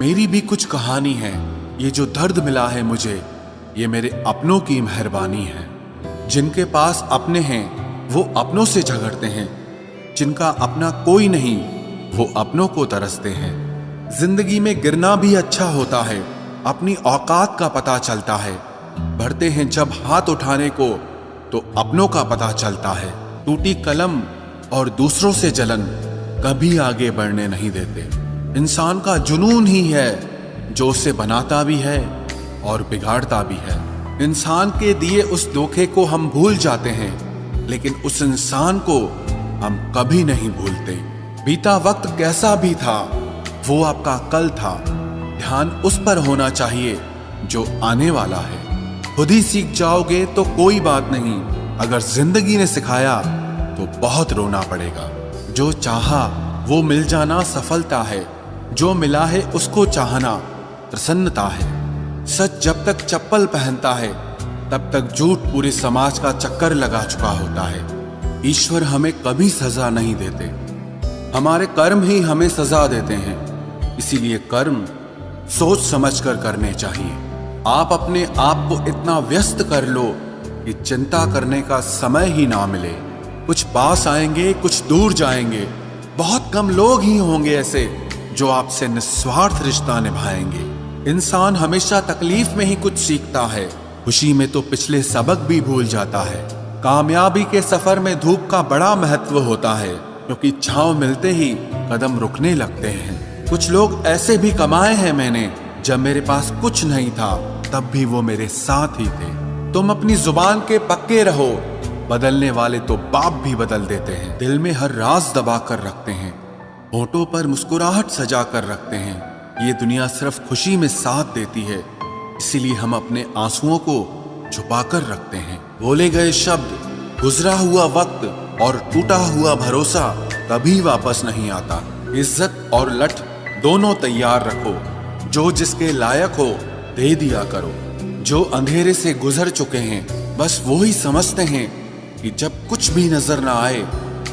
मेरी भी कुछ कहानी है। ये जो दर्द मिला है मुझे, ये मेरे अपनों की मेहरबानी है। जिनके पास अपने हैं वो अपनों से झगड़ते हैं, जिनका अपना कोई नहीं वो अपनों को तरसते हैं। जिंदगी में गिरना भी अच्छा होता है, अपनी औकात का पता चलता है। बढ़ते हैं जब हाथ उठाने को तो अपनों का पता चलता है। टूटी कलम और दूसरों से जलन कभी आगे बढ़ने नहीं देते। इंसान का जुनून ही है जो उसे बनाता भी है और बिगाड़ता भी है। इंसान के दिए उस धोखे को हम भूल जाते हैं, लेकिन उस इंसान को हम कभी नहीं भूलते। बीता वक्त कैसा भी था वो आपका कल था। ध्यान उस पर होना चाहिए जो आने वाला है। खुद ही सीख जाओगे तो कोई बात नहीं, अगर जिंदगी ने सिखाया तो बहुत रोना पड़ेगा। जो चाहा वो मिल जाना सफलता है, जो मिला है उसको चाहना प्रसन्नता है। सच जब तक चप्पल पहनता है तब तक झूठ पूरे समाज का चक्कर लगा चुका होता है। ईश्वर हमें कभी सजा नहीं देते, हमारे कर्म ही हमें सजा देते हैं। इसीलिए कर्म सोच समझकर करने चाहिए। आप अपने आप को इतना व्यस्त कर लो कि चिंता करने का समय ही ना मिले। कुछ पास आएंगे, कुछ दूर जाएंगे। बहुत कम लोग ही होंगे ऐसे जो आपसे निस्वार्थ रिश्ता निभाएंगे। इंसान हमेशा तकलीफ में ही कुछ सीखता है, खुशी में तो पिछले सबक भी भूल जाता है। कामयाबी के सफर में धूप का बड़ा महत्व होता है, क्योंकि छांव मिलते ही कदम रुकने लगते हैं। कुछ लोग ऐसे भी कमाए हैं मैंने, जब मेरे पास कुछ नहीं था तब भी वो मेरे साथ ही थे। तुम अपनी जुबान के पक्के रहो, बदलने वाले तो बाप भी बदल देते हैं। दिल में हर राज दबा कर रखते हैं, होठों पर मुस्कुराहट सजा कर रखते हैं। ये दुनिया सिर्फ खुशी में साथ देती है, इसीलिए हम अपने आंसुओं को छुपा कर रखते हैं। बोले गए शब्द, गुजरा हुआ वक्त और टूटा हुआ भरोसा कभी वापस नहीं आता। इज्जत और लठ दोनों तैयार रखो, जो जिसके लायक हो दे दिया करो। जो अंधेरे से गुजर चुके हैं बस वो ही समझते हैं कि जब कुछ भी नजर ना आए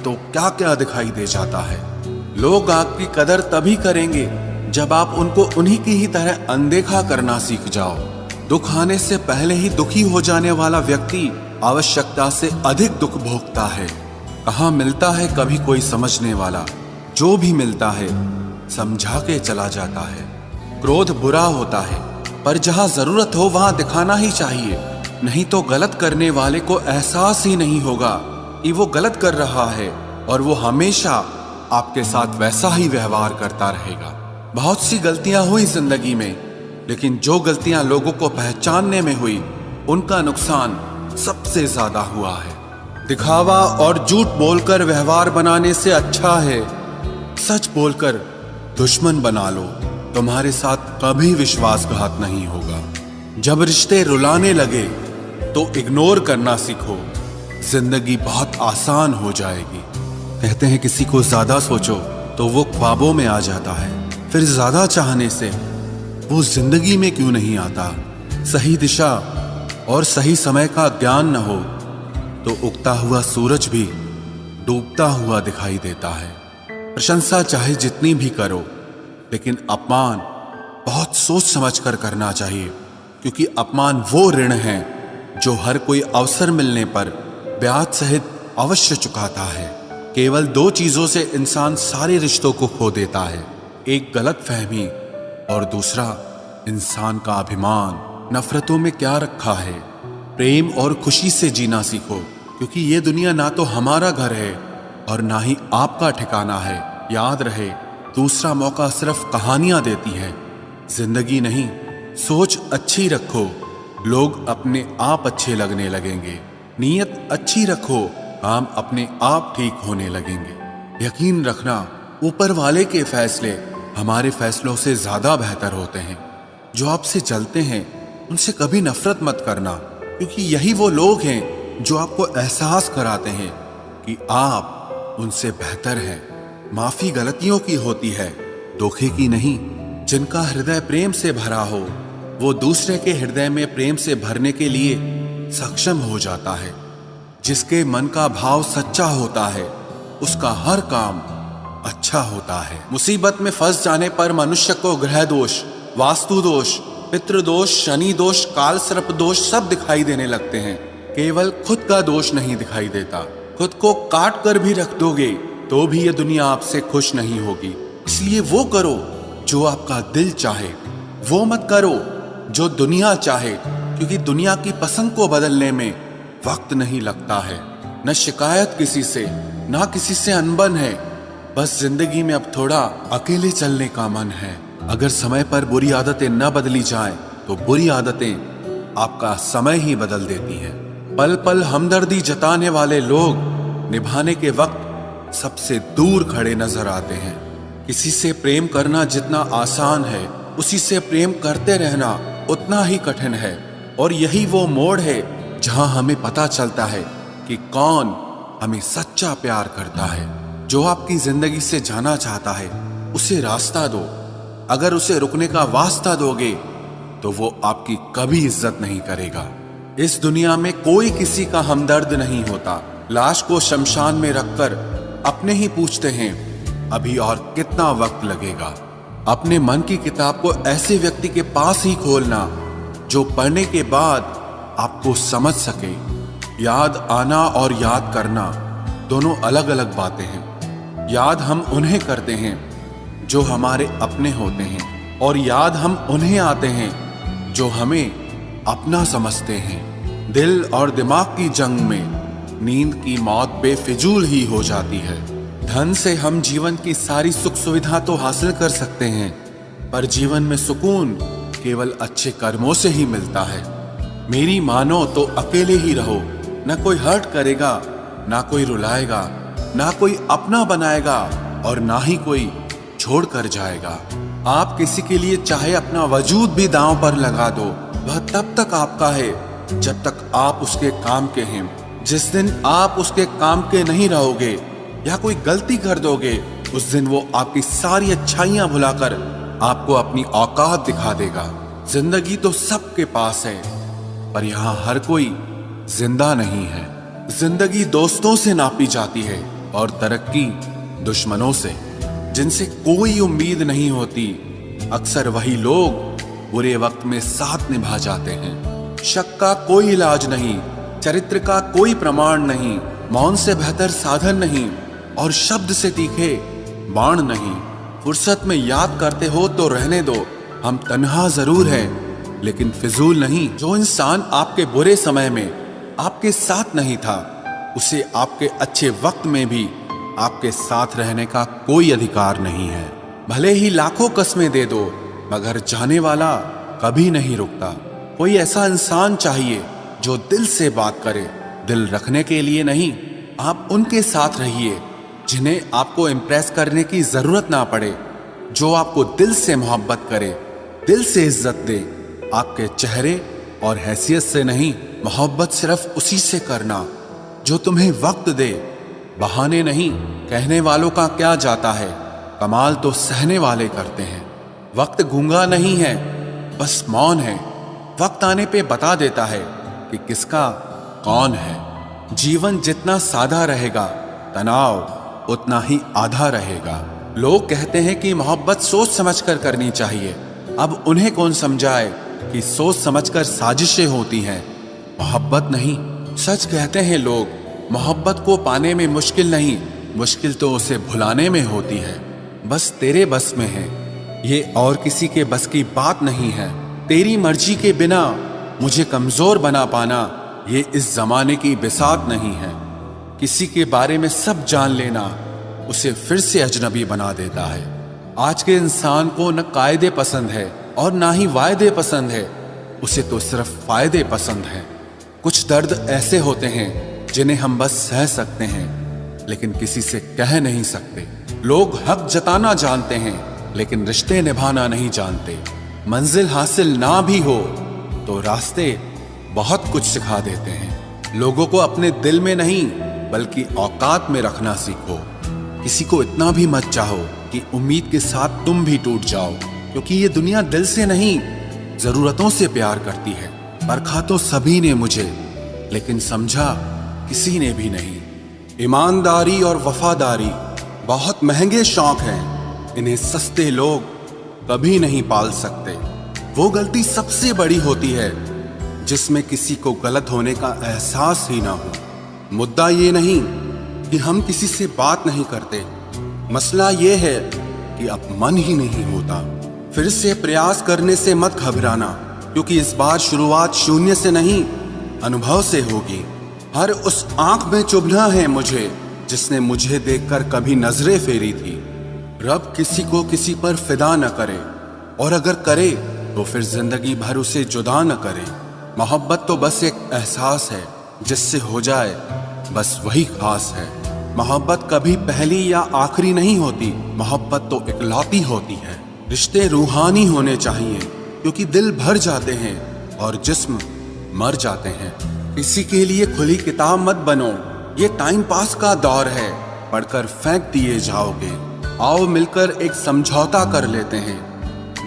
तो क्या क्या दिखाई दे जाता है। लोग आपकी कदर तभी करेंगे जब आप उनको उन्हीं की ही तरह अनदेखा करना सीख जाओ। दुख आने से पहले ही दुखी हो जाने वाला व्यक्ति आवश्यकता से अधिक दुख भोगता है। कहाँ मिलता है कभी कोई समझने वाला, जो भी मिलता है समझा के चला जाता है। क्रोध बुरा होता है, पर जहाँ जरूरत हो वहां दिखाना ही चाहिए, नहीं तो गलत करने वाले को एहसास ही नहीं होगा कि वो गलत कर रहा है, और वो हमेशा आपके साथ वैसा ही व्यवहार करता रहेगा। बहुत सी गलतियां हुई जिंदगी में, लेकिन जो गलतियां लोगों को पहचानने में हुई उनका नुकसान सबसे ज्यादा हुआ है। दिखावा और झूठ बोलकर व्यवहार बनाने से अच्छा है सच बोलकर दुश्मन बना लो, तुम्हारे साथ कभी विश्वासघात नहीं होगा। जब रिश्ते रुलाने लगे तो इग्नोर करना सीखो, जिंदगी बहुत आसान हो जाएगी। कहते हैं किसी को ज्यादा सोचो तो वो ख्वाबों में आ जाता है, फिर ज्यादा चाहने से वो जिंदगी में क्यों नहीं आता। सही दिशा और सही समय का ज्ञान न हो तो उगता हुआ सूरज भी डूबता हुआ दिखाई देता है। प्रशंसा चाहे जितनी भी करो, लेकिन अपमान बहुत सोच समझ कर करना चाहिए, क्योंकि अपमान वो ऋण है जो हर कोई अवसर मिलने पर ब्याज सहित अवश्य चुकाता है। केवल दो चीजों से इंसान सारे रिश्तों को खो देता है, एक गलतफहमी और दूसरा इंसान का अभिमान। नफरतों में क्या रखा है, प्रेम और खुशी से जीना सीखो, क्योंकि ये दुनिया ना तो हमारा घर है और ना ही आपका ठिकाना है। याद रहे, दूसरा मौका सिर्फ कहानियां देती है, जिंदगी नहीं। सोच अच्छी रखो, लोग अपने आप अच्छे लगने लगेंगे। नीयत अच्छी रखो, काम अपने आप ठीक होने लगेंगे। यकीन रखना, ऊपर वाले के फैसले हमारे फैसलों से ज्यादा बेहतर होते हैं। जो आपसे चलते हैं उनसे कभी नफरत मत करना, क्योंकि यही वो लोग हैं जो आपको एहसास कराते हैं कि आप उनसे बेहतर हैं। माफी गलतियों की होती है, धोखे की नहीं। जिनका हृदय प्रेम से भरा हो वो दूसरे के हृदय में प्रेम से भरने के लिए सक्षम हो जाता है। जिसके मन का भाव सच्चा होता है उसका हर काम अच्छा होता है। मुसीबत में फंस जाने पर मनुष्य को ग्रह दोष, वास्तु दोष, पितृदोष, शनि दोष, काल सर्प दोष सब दिखाई देने लगते हैं। केवल खुद का दोष नहीं दिखाई देता। खुद को काट कर भी रख दोगे तो भी ये दुनिया आपसे खुश नहीं होगी। इसलिए वो करो जो आपका दिल चाहे, वो मत करो जो दुनिया चाहे, क्योंकि दुनिया की पसंद को बदलने में वक्त नहीं लगता है। न शिकायत किसी से, ना किसी से अनबन है। बस जिंदगी में अब थोड़ा अकेले चलने का मन है। अगर समय पर बुरी आदतें न बदली जाएं, तो बुरी आदतें आपका समय ही बदल देती हैं। पल पल हमदर्दी जताने वाले लोग निभाने के वक्त सबसे दूर खड़े नजर आते हैं। किसी से प्रेम करना जितना आसान है, उसी से प्रेम करते रहना उतना ही कठिन है। और यही वो मोड़ है जहां हमें पता चलता है कि कौन हमें सच्चा प्यार करता है। जो आपकी जिंदगी से जाना चाहता है, उसे रास्ता दो। अगर उसे रुकने का वास्ता दोगे तो वो आपकी कभी इज्जत नहीं करेगा। इस दुनिया में कोई किसी का हमदर्द नहीं होता। लाश को शमशान में रखकर अपने ही पूछते हैं अभी और कितना वक्त लगेगा। अपने मन की किताब को ऐसे व्यक्ति के पास ही खोलना जो पढ़ने के बाद आपको समझ सके। याद आना और याद करना दोनों अलग अलग बातें हैं। याद हम उन्हें करते हैं जो हमारे अपने होते हैं, और याद हम उन्हें आते हैं जो हमें अपना समझते हैं। दिल और दिमाग की जंग में नींद की मौत बेफिजूल ही हो जाती है। धन से हम जीवन की सारी सुख सुविधा तो हासिल कर सकते हैं, पर जीवन में सुकून केवल अच्छे कर्मों से ही मिलता है। मेरी मानो तो अकेले ही रहो। ना कोई हर्ट करेगा, ना कोई रुलाएगा, ना कोई अपना बनाएगा, और ना ही कोई छोड़ कर जाएगा। आप किसी के लिए चाहे अपना वजूद भी दांव पर लगा दो, वह तब तक आपका है जब तक आप उसके काम के हैं। जिस दिन आप उसके काम के नहीं रहोगे या कोई गलती कर दोगे, उस दिन वो आपकी सारी अच्छाइयां भुलाकर आपको अपनी औकात दिखा देगा। जिंदगी तो सबके पास है, पर यहाँ हर कोई जिंदा नहीं है। जिंदगी दोस्तों से नापी जाती है और तरक्की दुश्मनों से, जिनसे कोई उम्मीद नहीं होती। अक्सर वही लोग बुरे वक्त में साथ निभा जाते हैं। शक का कोई इलाज नहीं, चरित्र का कोई प्रमाण नहीं, मौन से बेहतर साधन नहीं, और शब्द से तीखे बाण नहीं। फुर्सत में याद करते हो तो रहने दो, हम तन्हा जरूर हैं लेकिन फिजूल नहीं। जो इंसान आपके बुरे समय में आपके साथ नहीं था, उसे आपके अच्छे वक्त में भी आपके साथ रहने का कोई अधिकार नहीं है। भले ही लाखों कस्में दे दो, मगर जाने वाला कभी नहीं रुकता। कोई ऐसा इंसान चाहिए जो दिल से बात करे, दिल रखने के लिए नहीं। आप उनके साथ रहिए जिन्हें आपको इम्प्रेस करने की जरूरत ना पड़े, जो आपको दिल से मोहब्बत करे, दिल से इज्जत दे। आपके चेहरे और हैसियत से नहीं, मोहब्बत सिर्फ उसी से करना जो तुम्हें वक्त दे। बहाने नहीं, कहने वालों का क्या जाता है, कमाल तो सहने वाले करते हैं। वक्त गूंगा नहीं है, बस मौन है। वक्त आने पे बता देता है कि किसका कौन है। जीवन जितना सादा रहेगा, तनाव उतना ही आधा रहेगा। लोग कहते हैं कि मोहब्बत सोच समझकर करनी चाहिए। अब उन्हें कौन समझाए कि सोच समझकर साजिशें होती हैं, मोहब्बत नहीं। सच कहते हैं लोग, मोहब्बत को पाने में मुश्किल नहीं, मुश्किल तो उसे भुलाने में होती है। बस तेरे बस में है, ये और किसी के बस की बात नहीं है। तेरी मर्जी के बिना मुझे कमजोर बना पाना, ये इस जमाने की बिसात नहीं है। किसी के बारे में सब जान लेना उसे फिर से अजनबी बना देता है। आज के इंसान को न कायदे पसंद है और ना ही वायदे पसंद है, उसे तो सिर्फ फायदे पसंद है। कुछ दर्द ऐसे होते हैं जिन्हें हम बस सह सकते हैं, लेकिन किसी से कह नहीं सकते। लोग हक जताना जानते हैं, लेकिन रिश्ते निभाना नहीं जानते। मंजिल हासिल ना भी हो तो रास्ते बहुत कुछ सिखा देते हैं। लोगों को अपने दिल में नहीं बल्कि औकात में रखना सीखो। किसी को इतना भी मत चाहो कि उम्मीद के साथ तुम भी टूट जाओ, क्योंकि ये दुनिया दिल से नहीं जरूरतों से प्यार करती है। परखा तो सभी ने मुझे, लेकिन समझा किसी ने भी नहीं। ईमानदारी और वफादारी बहुत महंगे शौक हैं, इन्हें सस्ते लोग कभी नहीं पाल सकते। वो गलती सबसे बड़ी होती है जिसमें किसी को गलत होने का एहसास ही ना हो। मुद्दा ये नहीं कि हम किसी से बात नहीं करते, मसला ये है कि अब मन ही नहीं होता। फिर से प्रयास करने से मत घबराना, क्योंकि इस बार शुरुआत शून्य से नहीं, अनुभव से होगी। हर उस आंख में चुभना है मुझे जिसने मुझे देखकर कभी नजरें फेरी थी। रब किसी को किसी पर फिदा न करे, और अगर करे तो फिर जिंदगी भर उसे जुदा न करे। मोहब्बत तो बस एक एहसास है, जिससे हो जाए बस वही खास है। मोहब्बत कभी पहली या आखिरी नहीं होती, मोहब्बत तो इकलौती होती है। रिश्ते रूहानी होने चाहिए, क्योंकि दिल भर जाते हैं और जिस्म मर जाते हैं। किसी के लिए खुली किताब मत बनो, ये टाइम पास का दौर है, पढ़कर फेंक दिए जाओगे। आओ मिलकर एक समझौता कर लेते हैं,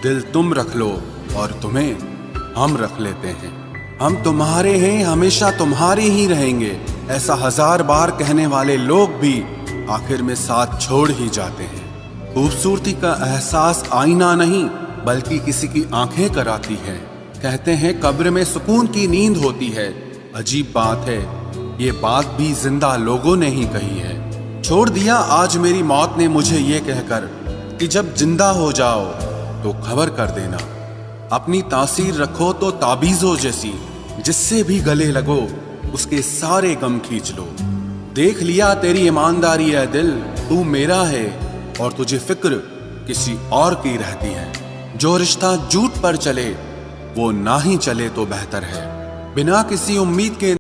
दिल तुम रख लो और तुम्हें हम रख लेते हैं। हम तुम्हारे हैं, हमेशा तुम्हारे ही रहेंगे, ऐसा 1000 बार कहने वाले लोग भी आखिर में साथ छोड़ ही जाते हैं। खूबसूरती का एहसास आईना नहीं बल्कि किसी की आंखें कराती है। कहते हैं कब्र में सुकून की नींद होती है, अजीब बात है, ये बात भी जिंदा लोगों ने ही कही है। छोड़ दिया आज मेरी मौत ने मुझे ये कहकर कि जब जिंदा हो जाओ तो खबर कर देना। अपनी तासीर रखो तो ताबीजों जैसी, जिससे भी गले लगो उसके सारे गम खींच लो। देख लिया तेरी ईमानदारी है दिल, तू मेरा है और तुझे फिक्र किसी और की रहती है। जो रिश्ता झूठ पर चले वो ना ही चले तो बेहतर है। बिना किसी उम्मीद के